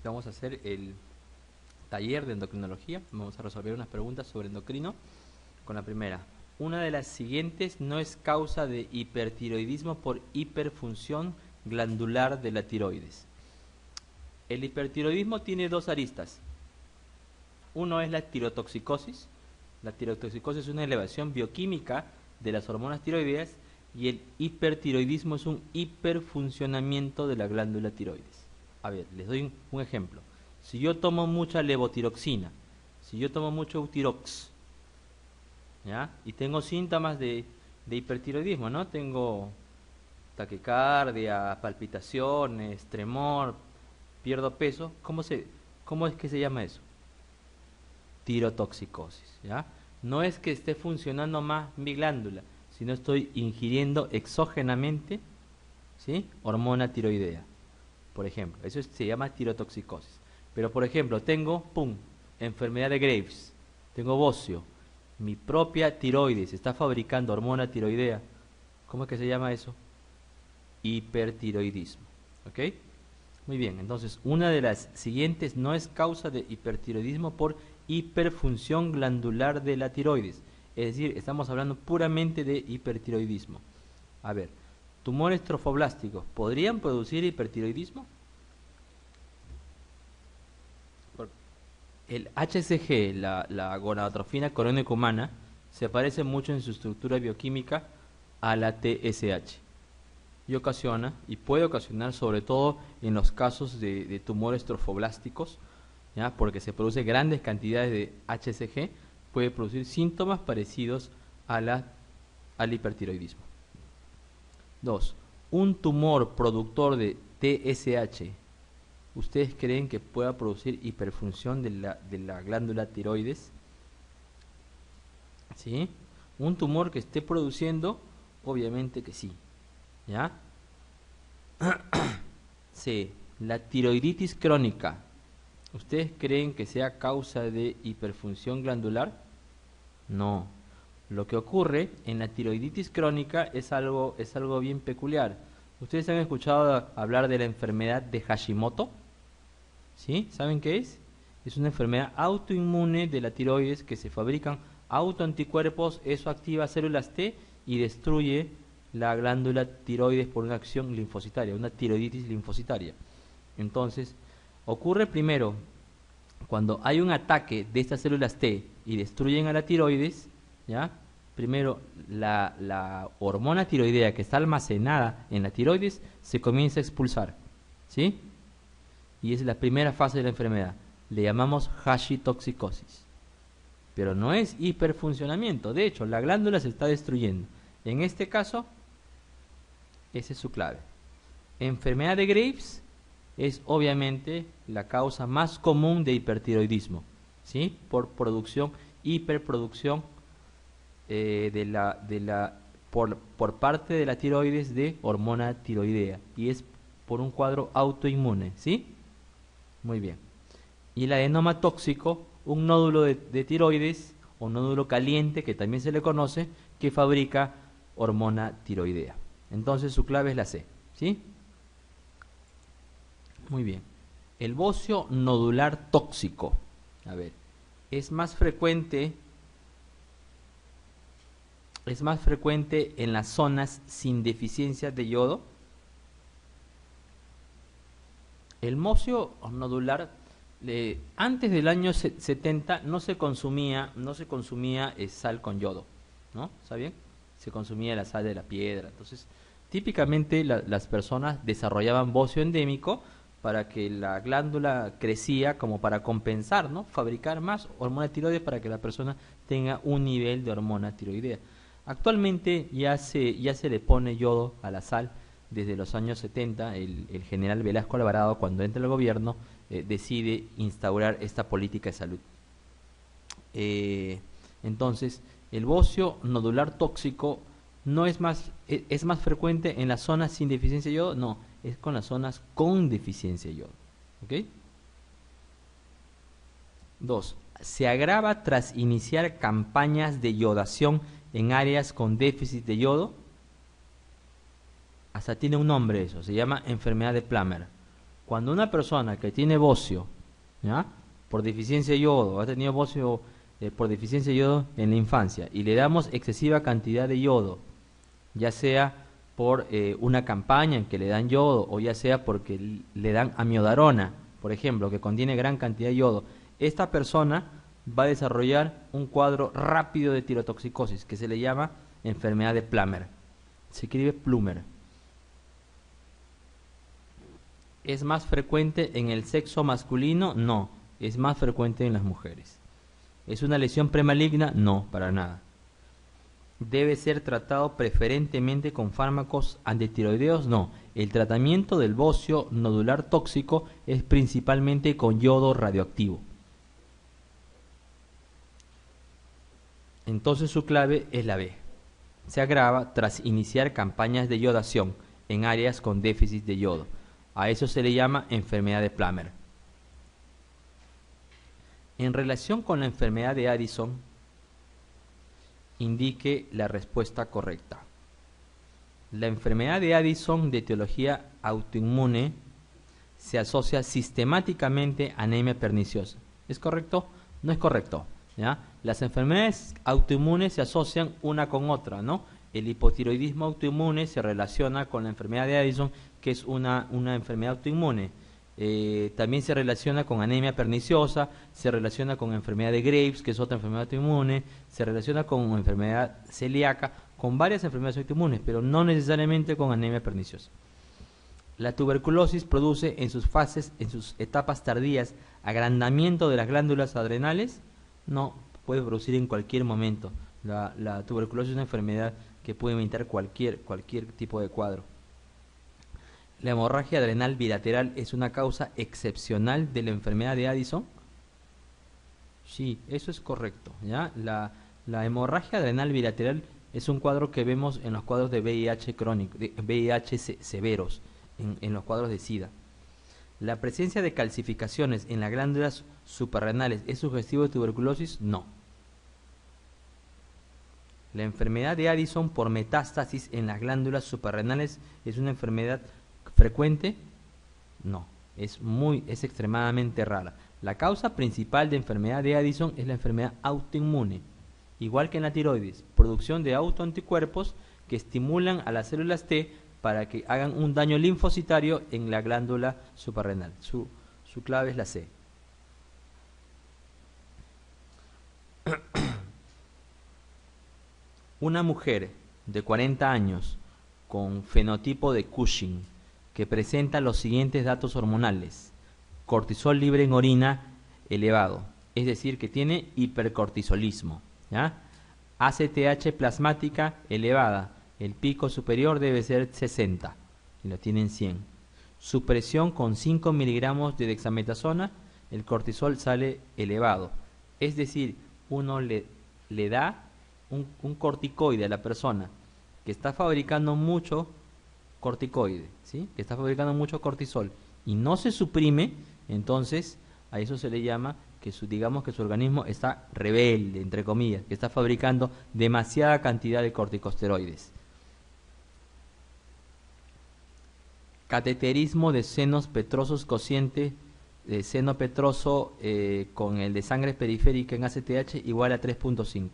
vamos a hacer el taller de endocrinología. Vamos a resolver unas preguntas sobre endocrino. Con la primera, una de las siguientes no es causa de hipertiroidismo por hiperfunción glandular de la tiroides. El hipertiroidismo tiene dos aristas. Uno es la tirotoxicosis. La tirotoxicosis es una elevación bioquímica de las hormonas tiroideas y el hipertiroidismo es un hiperfuncionamiento de la glándula tiroides. A ver, les doy un ejemplo. Si yo tomo mucha levotiroxina, si yo tomo mucho Eutirox, ¿ya? Y tengo síntomas de hipertiroidismo, ¿no? Tengo taquicardia, palpitaciones, tremor, pierdo peso. ¿Cómo es que se llama eso? Tirotoxicosis, ¿ya? No es que esté funcionando más mi glándula, sino estoy ingiriendo exógenamente, ¿sí?, hormona tiroidea, por ejemplo. Eso se llama tirotoxicosis. Pero, por ejemplo, tengo, enfermedad de Graves, tengo bocio, mi propia tiroides está fabricando hormona tiroidea. ¿Cómo es que se llama eso? Hipertiroidismo, ¿ok? Muy bien, entonces, una de las siguientes no es causa de hipertiroidismo por hiperfunción glandular de la tiroides. Es decir, estamos hablando puramente de hipertiroidismo. A ver, tumores trofoblásticos, ¿podrían producir hipertiroidismo? El HCG, la gonadotrofina coriónica humana, se parece mucho en su estructura bioquímica a la TSH. Y ocasiona, y puede ocasionar sobre todo en los casos de tumores trofoblásticos, ¿ya?, porque se produce grandes cantidades de HCG, puede producir síntomas parecidos al hipertiroidismo. 2. Un tumor productor de TSH, ¿ustedes creen que pueda producir hiperfunción de la glándula tiroides? ¿Sí? Un tumor que esté produciendo, obviamente que sí. ¿Ya? C. La tiroiditis crónica, ¿ustedes creen que sea causa de hiperfunción glandular? No. Lo que ocurre en la tiroiditis crónica es algo bien peculiar. ¿Ustedes han escuchado hablar de la enfermedad de Hashimoto? ¿Sí? ¿Saben qué es? Es una enfermedad autoinmune de la tiroides que se fabrican autoanticuerpos, eso activa células T y destruye la glándula tiroides por una acción linfocitaria, una tiroiditis linfocitaria. Entonces, ocurre primero cuando hay un ataque de estas células T y destruyen a la tiroides, ¿ya? Primero la hormona tiroidea que está almacenada en la tiroides se comienza a expulsar, ¿sí? Y es la primera fase de la enfermedad. Le llamamos hashitoxicosis. Pero no es hiperfuncionamiento. De hecho, la glándula se está destruyendo. En este caso, esa es su clave. Enfermedad de Graves es obviamente la causa más común de hipertiroidismo, ¿sí? Por producción, hiperproducción por parte de la tiroides de hormona tiroidea. Y es por un cuadro autoinmune, ¿sí? Muy bien. Y el adenoma tóxico, un nódulo de tiroides o nódulo caliente, que también se le conoce, que fabrica hormona tiroidea. Entonces su clave es la C, ¿sí? Muy bien. El bocio nodular tóxico, a ver, es más frecuente en las zonas sin deficiencia de yodo. El bocio nodular, antes del año 70 no se consumía sal con yodo, ¿no? ¿Saben? Se consumía la sal de la piedra. Entonces, típicamente las personas desarrollaban bocio endémico para que la glándula crecía como para compensar, ¿no? Fabricar más hormona tiroidea para que la persona tenga un nivel de hormona tiroidea. Actualmente ya se le pone yodo a la sal. Desde los años 70, el general Velasco Alvarado, cuando entra al gobierno, decide instaurar esta política de salud. Entonces, el bocio nodular tóxico es más frecuente en las zonas sin deficiencia de yodo, no, es con las zonas con deficiencia de yodo. ¿Ok? 2. Se agrava tras iniciar campañas de yodación en áreas con déficit de yodo. Hasta tiene un nombre eso, se llama enfermedad de Plummer. Cuando una persona que tiene bocio, ¿ya?, por deficiencia de yodo, ha tenido bocio por deficiencia de yodo en la infancia, y le damos excesiva cantidad de yodo, ya sea por una campaña en que le dan yodo, o ya sea porque le dan amiodarona, por ejemplo, que contiene gran cantidad de yodo, esta persona va a desarrollar un cuadro rápido de tirotoxicosis, que se le llama enfermedad de Plummer. Se escribe Plummer. ¿Es más frecuente en el sexo masculino? No, es más frecuente en las mujeres. ¿Es una lesión premaligna? No, para nada. ¿Debe ser tratado preferentemente con fármacos antitiroideos? No, el tratamiento del bocio nodular tóxico es principalmente con yodo radioactivo. Entonces su clave es la B. Se agrava tras iniciar campañas de yodación en áreas con déficit de yodo. A eso se le llama enfermedad de Plummer. En relación con la enfermedad de Addison, indique la respuesta correcta. La enfermedad de Addison de etiología autoinmune se asocia sistemáticamente a anemia perniciosa. ¿Es correcto? No es correcto, ¿ya? Las enfermedades autoinmunes se asocian una con otra, ¿no? El hipotiroidismo autoinmune se relaciona con la enfermedad de Addison, que es una enfermedad autoinmune. También se relaciona con anemia perniciosa, se relaciona con enfermedad de Graves, que es otra enfermedad autoinmune, se relaciona con enfermedad celíaca, con varias enfermedades autoinmunes, pero no necesariamente con anemia perniciosa. La tuberculosis produce en sus fases, en sus etapas tardías, agrandamiento de las glándulas adrenales. No, puede producir en cualquier momento. La tuberculosis es una enfermedad que puede inventar cualquier tipo de cuadro. ¿La hemorragia adrenal bilateral es una causa excepcional de la enfermedad de Addison? Sí, eso es correcto, ¿ya? La hemorragia adrenal bilateral es un cuadro que vemos en los cuadros de VIH crónico, de VIH severos, en los cuadros de SIDA. ¿La presencia de calcificaciones en las glándulas suprarrenales es sugestivo de tuberculosis? No. ¿La enfermedad de Addison por metástasis en las glándulas suprarrenales es una enfermedad frecuente? No, es extremadamente rara. La causa principal de enfermedad de Addison es la enfermedad autoinmune, igual que en la tiroides, producción de autoanticuerpos que estimulan a las células T para que hagan un daño linfocitario en la glándula suprarrenal. Su clave es la C. Una mujer de 40 años con fenotipo de Cushing que presenta los siguientes datos hormonales: cortisol libre en orina elevado, es decir, que tiene hipercortisolismo, ¿ya? ACTH plasmática elevada, el pico superior debe ser 60 y lo tienen 100. Supresión con 5 miligramos de dexametasona, el cortisol sale elevado, es decir, uno le da un corticoide a la persona que está fabricando mucho corticoide, ¿sí?, que está fabricando mucho cortisol y no se suprime, entonces a eso se le llama que digamos que su organismo está rebelde, entre comillas, que está fabricando demasiada cantidad de corticosteroides. Cateterismo de senos petrosos cociente de seno petroso con el de sangre periférica en ACTH igual a 3.5.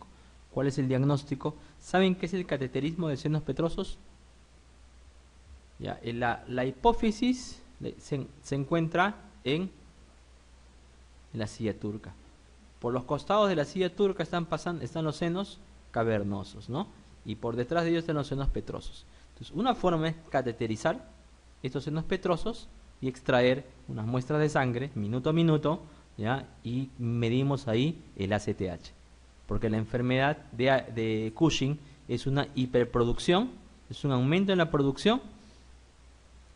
¿Cuál es el diagnóstico? ¿Saben qué es el cateterismo de senos petrosos? Ya, la hipófisis se encuentra en la silla turca. Por los costados de la silla turca están los senos cavernosos, ¿no? Y por detrás de ellos están los senos petrosos. Entonces, una forma es cateterizar estos senos petrosos y extraer unas muestras de sangre minuto a minuto, ¿ya? Y medimos ahí el ACTH. Porque la enfermedad de Cushing es una hiperproducción, es un aumento en la producción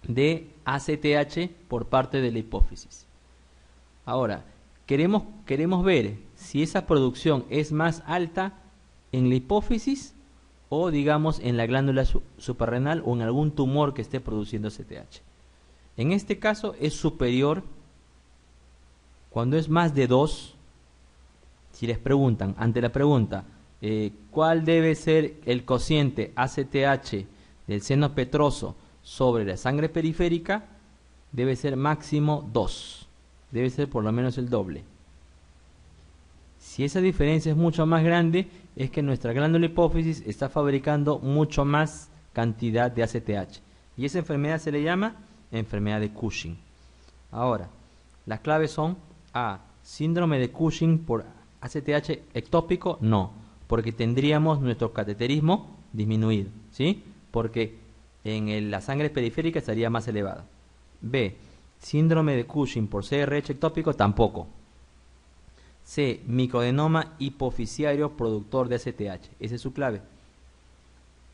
de ACTH por parte de la hipófisis. Ahora, queremos ver si esa producción es más alta en la hipófisis o, digamos, en la glándula suprarrenal o en algún tumor que esté produciendo ACTH. En este caso es superior cuando es más de 2. Si les preguntan, ante la pregunta, ¿cuál debe ser el cociente ACTH del seno petroso sobre la sangre periférica? debe ser máximo 2. Debe ser por lo menos el doble. Si esa diferencia es mucho más grande, es que nuestra glándula hipófisis está fabricando mucho más cantidad de ACTH. Y esa enfermedad se le llama enfermedad de Cushing. Ahora, las claves son A. Síndrome de Cushing por ACTH ectópico, no, porque tendríamos nuestro cateterismo disminuido, ¿sí? Porque en la sangre periférica estaría más elevada. B. Síndrome de Cushing por CRH ectópico, tampoco. C. Microadenoma hipofisiario productor de ACTH, esa es su clave.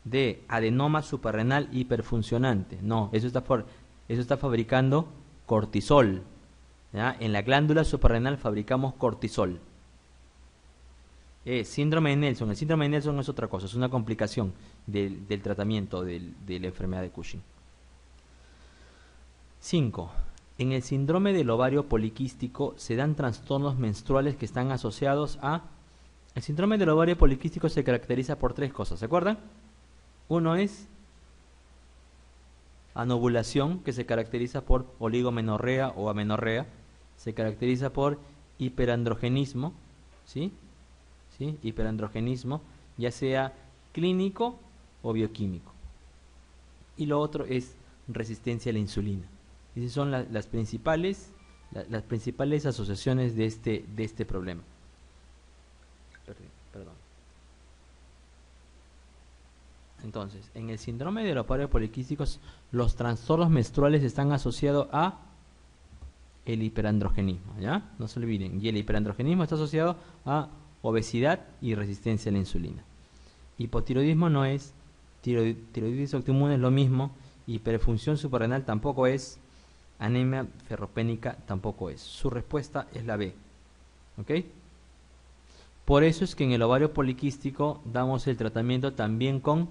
D. Adenoma suprarrenal hiperfuncionante, no, eso está fabricando cortisol. ¿Ya? En la glándula suprarrenal fabricamos cortisol. Síndrome de Nelson. El síndrome de Nelson es otra cosa, es una complicación del tratamiento de la enfermedad de Cushing. 5. En el síndrome del ovario poliquístico se dan trastornos menstruales que están asociados a... El síndrome del ovario poliquístico se caracteriza por 3 cosas, ¿se acuerdan? Uno es anovulación, que se caracteriza por oligomenorrea o amenorrea. Se caracteriza por hiperandrogenismo, ¿sí? ¿Sí? Hiperandrogenismo, ya sea clínico o bioquímico. Y lo otro es resistencia a la insulina. Esas son las principales asociaciones de este problema. Perdón. Entonces, en el síndrome del ovario poliquístico, los trastornos menstruales están asociados a el hiperandrogenismo, ¿ya? No se olviden. Y el hiperandrogenismo está asociado a obesidad y resistencia a la insulina. Hipotiroidismo no es, tiroiditis autoinmune es lo mismo, hiperfunción suprarrenal tampoco es, anemia ferropénica tampoco es. Su respuesta es la B. ¿Ok? Por eso es que en el ovario poliquístico damos el tratamiento también con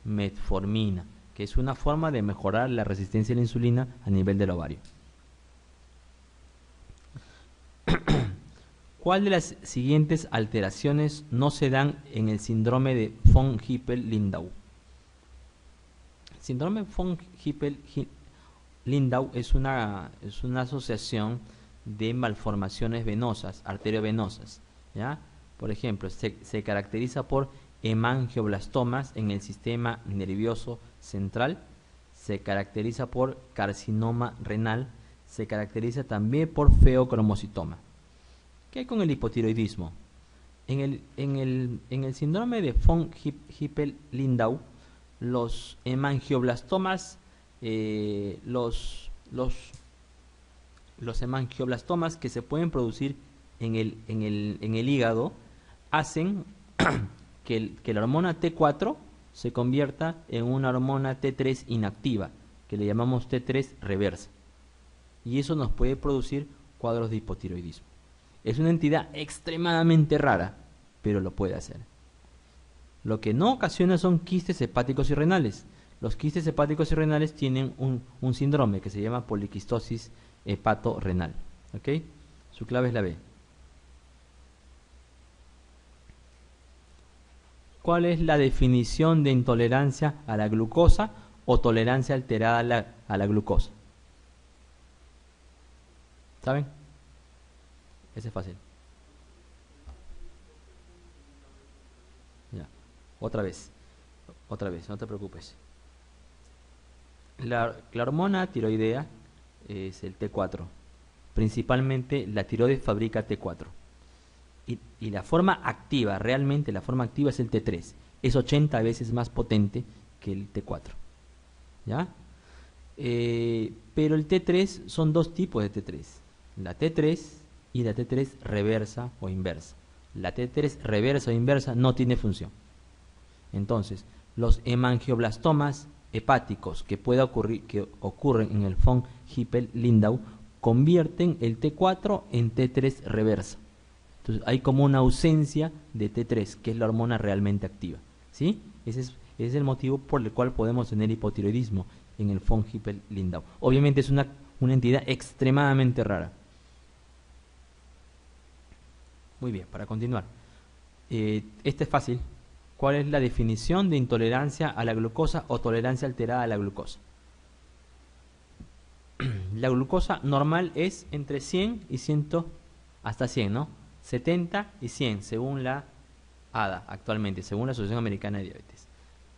metformina, que es una forma de mejorar la resistencia a la insulina a nivel del ovario. ¿Cuál de las siguientes alteraciones no se dan en el síndrome de von Hippel-Lindau? El síndrome de von Hippel-Lindau es una asociación de malformaciones venosas, arteriovenosas, ¿ya? Por ejemplo, se caracteriza por hemangioblastomas en el sistema nervioso central, se caracteriza por carcinoma renal, se caracteriza también por feocromocitoma. ¿Qué hay con el hipotiroidismo? En el síndrome de von Hippel-Lindau, los hemangioblastomas, los hemangioblastomas que se pueden producir en el hígado hacen que la hormona T4 se convierta en una hormona T3 inactiva, que le llamamos T3 reversa. Y eso nos puede producir cuadros de hipotiroidismo. Es una entidad extremadamente rara, pero lo puede hacer. Lo que no ocasiona son quistes hepáticos y renales. Los quistes hepáticos y renales tienen un síndrome que se llama poliquistosis hepato-renal. ¿Ok? Su clave es la B. ¿Cuál es la definición de intolerancia a la glucosa o tolerancia alterada a la glucosa? ¿Saben? Ese es fácil. Ya. Otra vez, no te preocupes. La hormona tiroidea es el T4. Principalmente la tiroides fabrica T4. Y la forma activa, realmente la forma activa es el T3. Es 80 veces más potente que el T4. ¿Ya? Pero el T3 son 2 tipos de T3. La T3 y la T3 reversa o inversa. La T3 reversa o inversa no tiene función. Entonces, los hemangioblastomas hepáticos que ocurren en el von Hippel-Lindau convierten el T4 en T3 reversa. Entonces, hay como una ausencia de T3, que es la hormona realmente activa. ¿Sí? Ese es el motivo por el cual podemos tener hipotiroidismo en el von Hippel-Lindau. Obviamente es una entidad extremadamente rara. Muy bien, para continuar. Este es fácil. ¿Cuál es la definición de intolerancia a la glucosa o tolerancia alterada a la glucosa? La glucosa normal es entre 100 y 100, hasta 100, ¿no? 70 y 100, según la ADA actualmente, según la Asociación Americana de Diabetes.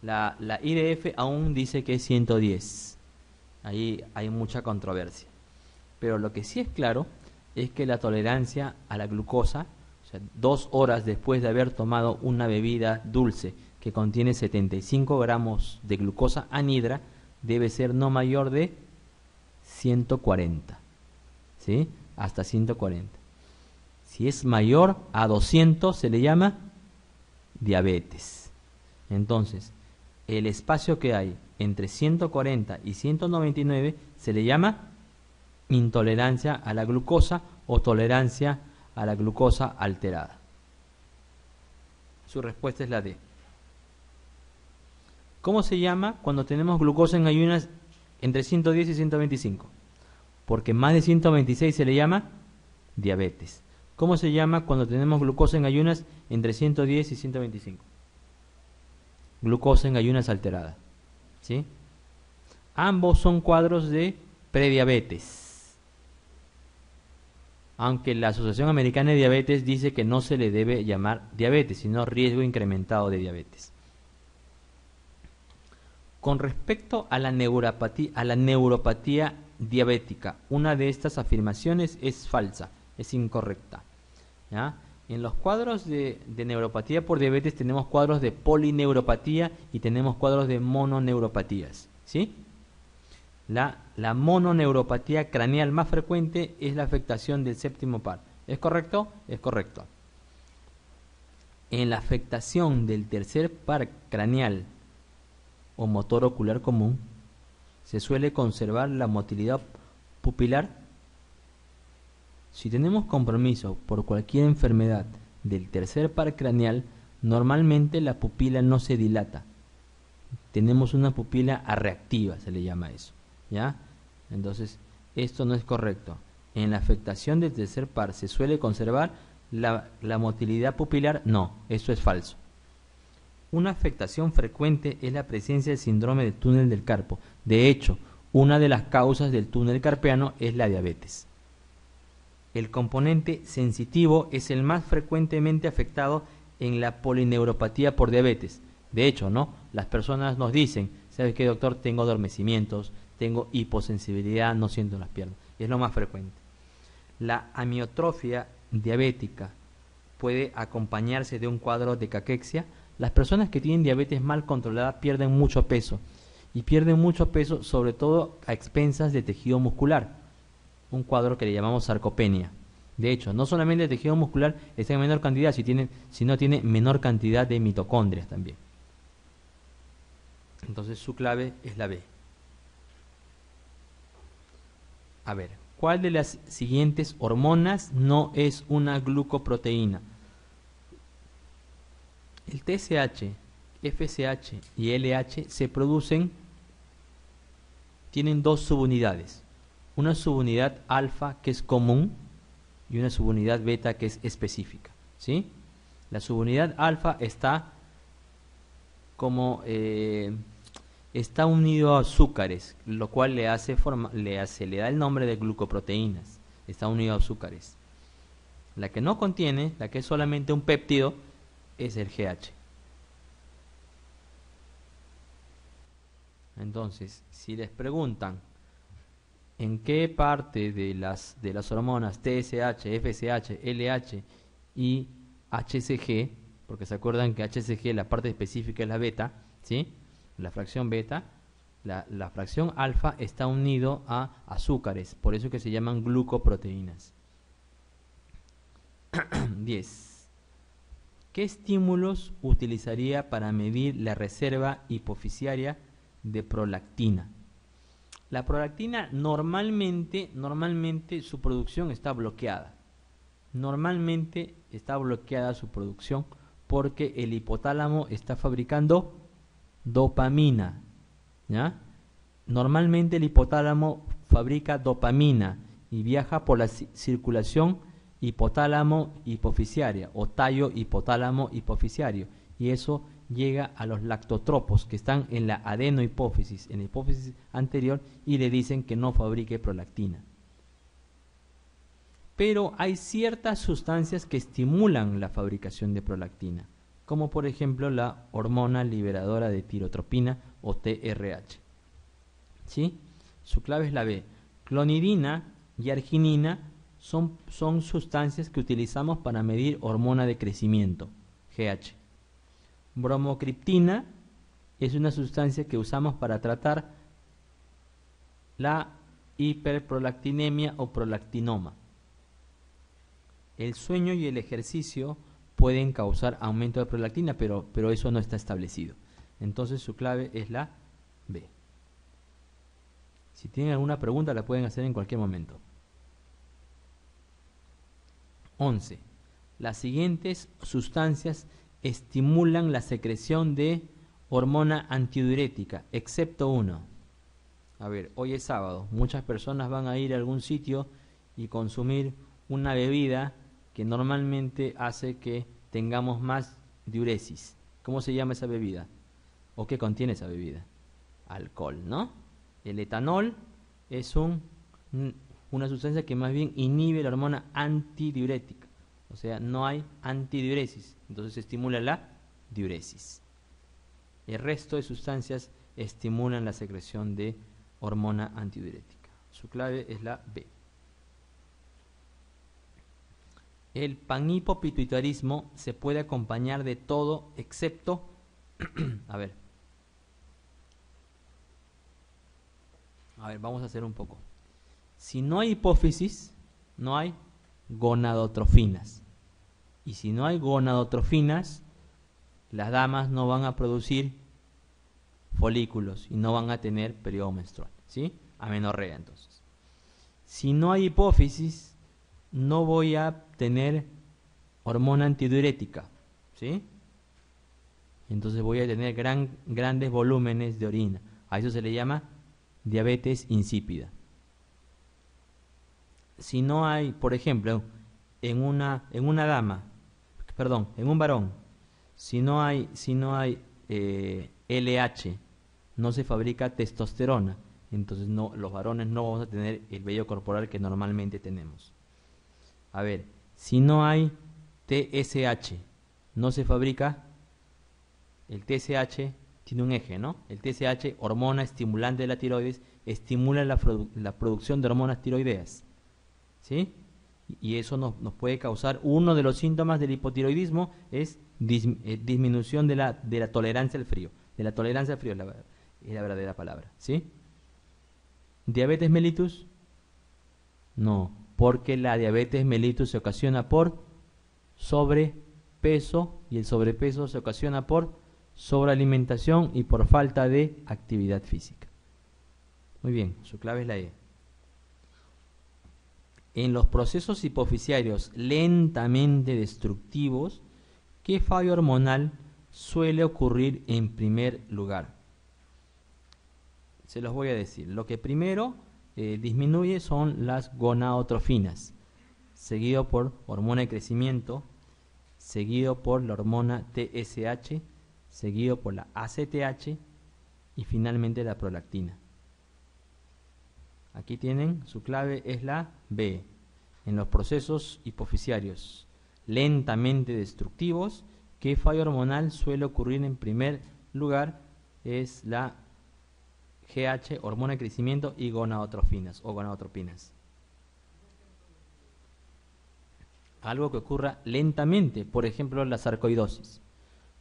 La IDF aún dice que es 110. Ahí hay mucha controversia. Pero lo que sí es claro es que la tolerancia a la glucosa, o sea, 2 horas después de haber tomado una bebida dulce que contiene 75 gramos de glucosa anhidra, debe ser no mayor de 140, ¿sí? Hasta 140. Si es mayor a 200 se le llama diabetes. Entonces, el espacio que hay entre 140 y 199 se le llama intolerancia a la glucosa o tolerancia a la glucosa alterada. Su respuesta es la D. ¿Cómo se llama cuando tenemos glucosa en ayunas entre 110 y 125? Porque más de 126 se le llama diabetes. ¿Cómo se llama cuando tenemos glucosa en ayunas entre 110 y 125? Glucosa en ayunas alterada. ¿Sí? Ambos son cuadros de prediabetes. Aunque la Asociación Americana de Diabetes dice que no se le debe llamar diabetes, sino riesgo incrementado de diabetes. Con respecto a la neuropatía diabética, una de estas afirmaciones es falsa, es incorrecta. ¿Ya? En los cuadros de neuropatía por diabetes tenemos cuadros de polineuropatía y tenemos cuadros de mononeuropatías. ¿Sí? La mononeuropatía craneal más frecuente es la afectación del séptimo par. ¿Es correcto? Es correcto. En la afectación del tercer par craneal o motor ocular común, se suele conservar la motilidad pupilar. Si tenemos compromiso por cualquier enfermedad del tercer par craneal, normalmente la pupila no se dilata. Tenemos una pupila arreactiva, se le llama eso. ¿Ya? Entonces, esto no es correcto. En la afectación del tercer par se suele conservar la motilidad pupilar. No, eso es falso. Una afectación frecuente es la presencia del síndrome del túnel del carpo. De hecho, una de las causas del túnel carpiano es la diabetes. El componente sensitivo es el más frecuentemente afectado en la polineuropatía por diabetes. De hecho, ¿no? Las personas nos dicen, ¿sabes qué, doctor? Tengo adormecimientos, tengo hiposensibilidad, no siento las piernas. Y es lo más frecuente. La amiotrofia diabética puede acompañarse de un cuadro de caquexia. Las personas que tienen diabetes mal controlada pierden mucho peso. Y pierden mucho peso sobre todo a expensas de tejido muscular. Un cuadro que le llamamos sarcopenia. De hecho, no solamente el tejido muscular está en menor cantidad, sino tiene menor cantidad de mitocondrias también. Entonces su clave es la B. A ver, ¿cuál de las siguientes hormonas no es una glucoproteína? El TSH, FSH y LH se producen, tienen dos subunidades. Una subunidad alfa que es común y una subunidad beta que es específica. ¿Sí? La subunidad alfa está está unido a azúcares, lo cual le da el nombre de glucoproteínas. Está unido a azúcares. La que no contiene, la que es solamente un péptido, es el GH. Entonces, si les preguntan en qué parte de las hormonas TSH, FSH, LH y HCG, porque se acuerdan que HCG, la parte específica es la beta, ¿sí? La fracción beta, la fracción alfa está unido a azúcares, por eso que se llaman glucoproteínas. 10. ¿Qué estímulos utilizaría para medir la reserva hipofisiaria de prolactina? La prolactina normalmente su producción está bloqueada. Normalmente está bloqueada su producción porque el hipotálamo está fabricando dopamina. ¿Ya? Normalmente el hipotálamo fabrica dopamina y viaja por la circulación hipotálamo hipofisiaria o tallo hipotálamo hipofisiario, y eso llega a los lactotropos que están en la adenohipófisis, en la hipófisis anterior, y le dicen que no fabrique prolactina. Pero hay ciertas sustancias que estimulan la fabricación de prolactina, como por ejemplo la hormona liberadora de tirotropina o TRH. ¿Sí? Su clave es la B. Clonidina y arginina son sustancias que utilizamos para medir hormona de crecimiento, GH. Bromocriptina es una sustancia que usamos para tratar la hiperprolactinemia o prolactinoma. El sueño y el ejercicio pueden causar aumento de prolactina, pero eso no está establecido. Entonces su clave es la B. Si tienen alguna pregunta la pueden hacer en cualquier momento. 11. Las siguientes sustancias estimulan la secreción de hormona antidiurética, excepto uno. A ver, hoy es sábado. Muchas personas van a ir a algún sitio y consumir una bebida que normalmente hace que tengamos más diuresis. ¿Cómo se llama esa bebida? ¿O qué contiene esa bebida? Alcohol, ¿no? El etanol es una sustancia que más bien inhibe la hormona antidiurética. O sea, no hay antidiuresis, entonces estimula la diuresis. El resto de sustancias estimulan la secreción de hormona antidiurética. Su clave es la B. El panhipopituitarismo se puede acompañar de todo excepto a ver, vamos a hacer un poco. Si no hay hipófisis, no hay gonadotrofinas. Y si no hay gonadotrofinas, las damas no van a producir folículos y no van a tener periodo menstrual, ¿sí? Amenorrea, entonces. Si no hay hipófisis, no voy a tener hormona antidiurética, ¿sí? Entonces voy a tener grandes volúmenes de orina. A eso se le llama diabetes insípida. Si no hay, por ejemplo, en un varón, si no hay LH, no se fabrica testosterona, entonces los varones no vamos a tener el vello corporal que normalmente tenemos. A ver, si no hay TSH, no se fabrica, el TSH tiene un eje, ¿no? El TSH, hormona estimulante de la tiroides, estimula la producción de hormonas tiroideas, ¿sí? Y eso nos puede causar, uno de los síntomas del hipotiroidismo es disminución de la tolerancia al frío. De la tolerancia al frío es la verdadera palabra, ¿sí? ¿Diabetes mellitus? No, porque la diabetes mellitus se ocasiona por sobrepeso y el sobrepeso se ocasiona por sobrealimentación y por falta de actividad física. Muy bien, su clave es la E. En los procesos hipofisiarios lentamente destructivos, ¿qué fallo hormonal suele ocurrir en primer lugar? Se los voy a decir. Lo que primero disminuye son las gonadotrofinas, seguido por hormona de crecimiento, seguido por la hormona TSH, seguido por la ACTH y finalmente la prolactina. Aquí tienen, su clave es la B. En los procesos hipofisiarios lentamente destructivos, ¿qué fallo hormonal suele ocurrir en primer lugar? Es la GH, hormona de crecimiento, y gonadotrofinas o gonadotropinas. Algo que ocurra lentamente, por ejemplo la sarcoidosis,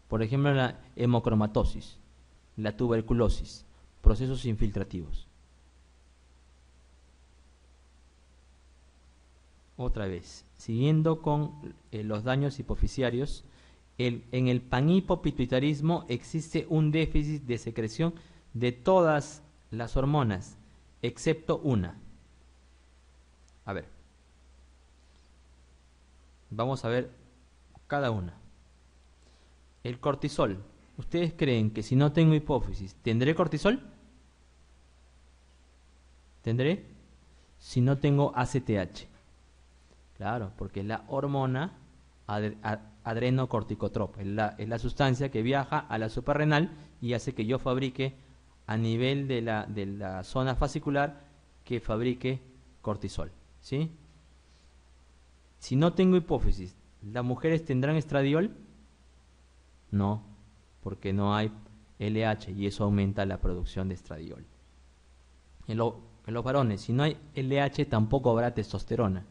por ejemplo la hemocromatosis, la tuberculosis, procesos infiltrativos. Otra vez, siguiendo con los daños hipofisiarios, en el panhipopituitarismo existe un déficit de secreción de todas las hormonas, excepto una. A ver, vamos a ver cada una. El cortisol. ¿Ustedes creen que si no tengo hipófisis, tendré cortisol? ¿Tendré? Si no tengo ACTH. Claro, porque es la hormona adrenocorticotropo. Es la sustancia que viaja a la suprarrenal y hace que yo fabrique a nivel de la zona fascicular, que fabrique cortisol, ¿sí? Si no tengo hipófisis, ¿las mujeres tendrán estradiol? No, porque no hay LH y eso aumenta la producción de estradiol. En los varones, si no hay LH, tampoco habrá testosterona.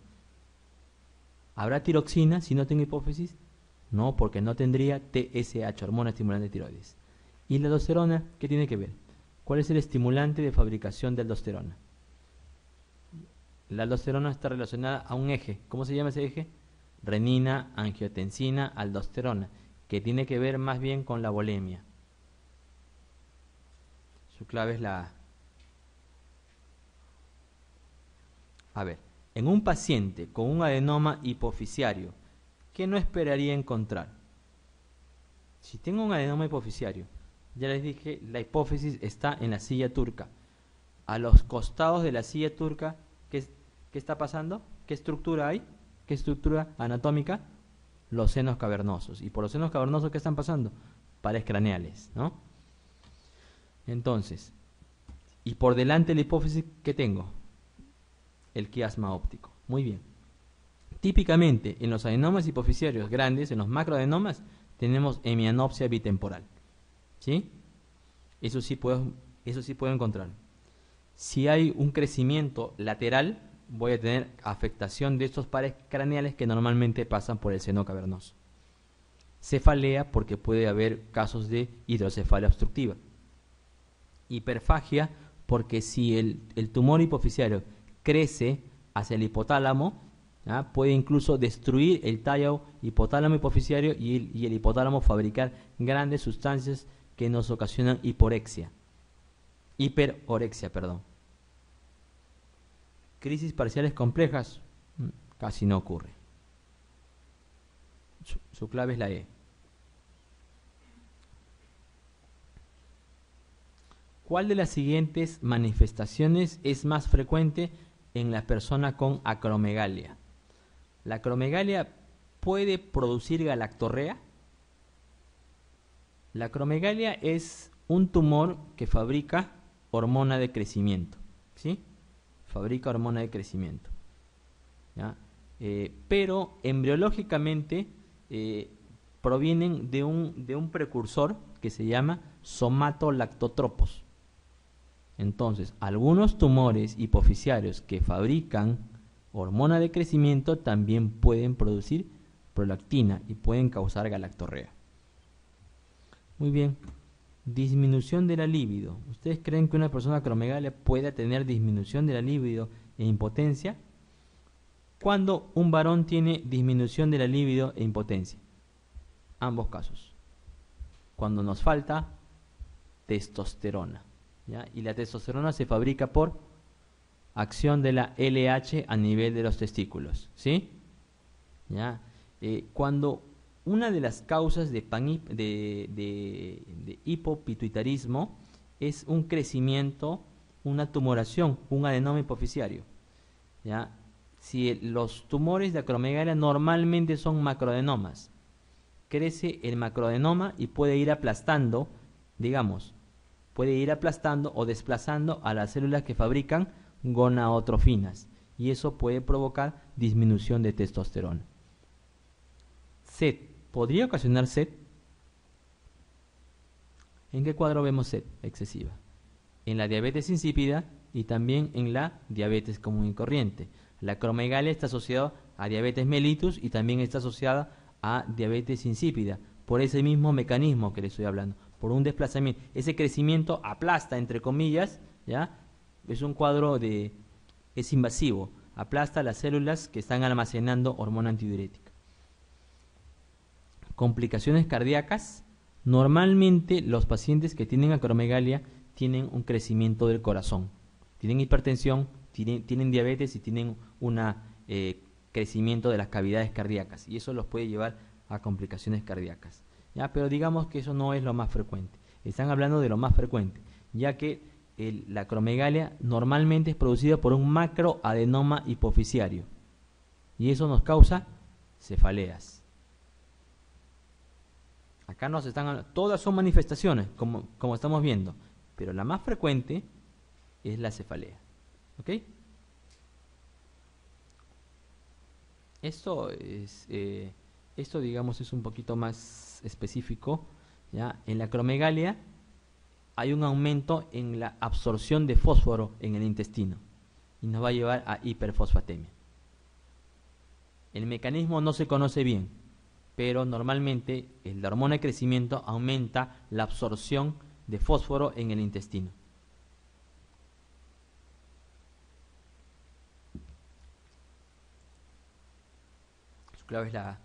¿Habrá tiroxina si no tengo hipófisis? No, porque no tendría TSH, hormona estimulante de tiroides. ¿Y la aldosterona qué tiene que ver? ¿Cuál es el estimulante de fabricación de aldosterona? La aldosterona está relacionada a un eje. ¿Cómo se llama ese eje? Renina, angiotensina, aldosterona, que tiene que ver más bien con la volemia. Su clave es la A. A ver, en un paciente con un adenoma hipofisiario, ¿qué no esperaría encontrar? Si tengo un adenoma hipofisiario, ya les dije, la hipófisis está en la silla turca. A los costados de la silla turca, ¿qué está pasando? ¿Qué estructura hay? ¿Qué estructura anatómica? Los senos cavernosos. Y por los senos cavernosos, ¿qué están pasando? Pares craneales, ¿no? Entonces, y por delante de la hipófisis, ¿qué tengo? El quiasma óptico. Muy bien. Típicamente, en los adenomas hipofisiarios grandes, en los macroadenomas, tenemos hemianopsia bitemporal. ¿Sí? Eso sí puedo encontrar. Si hay un crecimiento lateral, voy a tener afectación de estos pares craneales que normalmente pasan por el seno cavernoso. Cefalea, porque puede haber casos de hidrocefalia obstructiva. Hiperfagia, porque si el tumor hipofisiario crece hacia el hipotálamo, ¿ah? Puede incluso destruir el tallo hipotálamo hipofisiario y el hipotálamo fabricar grandes sustancias que nos ocasionan hiperorexia, perdón. Crisis parciales complejas, casi no ocurre. Su clave es la E. ¿Cuál de las siguientes manifestaciones es más frecuente en la persona con acromegalia? ¿La acromegalia puede producir galactorrea? La acromegalia es un tumor que fabrica hormona de crecimiento, ¿sí? Fabrica hormona de crecimiento, ¿ya? Pero embriológicamente provienen de un precursor que se llama somatolactotropos. Entonces, algunos tumores hipofisiarios que fabrican hormona de crecimiento también pueden producir prolactina y pueden causar galactorrea. Muy bien. Disminución de la libido. ¿Ustedes creen que una persona acromegalia pueda tener disminución de la libido e impotencia? ¿Cuándo un varón tiene disminución de la libido e impotencia? Ambos casos. Cuando nos falta testosterona, ¿ya? Y la testosterona se fabrica por acción de la LH a nivel de los testículos, ¿sí? ¿Ya? Cuando una de las causas de hipopituitarismo es un crecimiento, una tumoración, un adenoma hipofisiario, ¿ya? Si los tumores de acromegalia normalmente son macroadenomas, crece el macroadenoma y puede ir aplastando, digamos, o desplazando a las células que fabrican gonadotrofinas, y eso puede provocar disminución de testosterona. SED. ¿Podría ocasionar SED? ¿En qué cuadro vemos SED excesiva? En la diabetes insípida y también en la diabetes común y corriente. La acromegalia está asociada a diabetes mellitus y también está asociada a diabetes insípida, por ese mismo mecanismo que le estoy hablando, por un desplazamiento. Ese crecimiento aplasta, entre comillas, ¿ya? Es un cuadro es invasivo, aplasta las células que están almacenando hormona antidiurética. Complicaciones cardíacas. Normalmente los pacientes que tienen acromegalia tienen un crecimiento del corazón, tienen hipertensión, tienen diabetes y tienen un crecimiento de las cavidades cardíacas, y eso los puede llevar a complicaciones cardíacas, ¿ya? Pero digamos que eso no es lo más frecuente. Están hablando de lo más frecuente, ya que la acromegalia normalmente es producida por un macroadenoma hipofisiario y eso nos causa cefaleas. Acá nos están, todas son manifestaciones, como estamos viendo, pero la más frecuente es la cefalea. ¿Ok? Esto, digamos, es un poquito más específico. ¿Ya? En la acromegalia hay un aumento en la absorción de fósforo en el intestino y nos va a llevar a hiperfosfatemia. El mecanismo no se conoce bien, pero normalmente la hormona de crecimiento aumenta la absorción de fósforo en el intestino. Su clave es la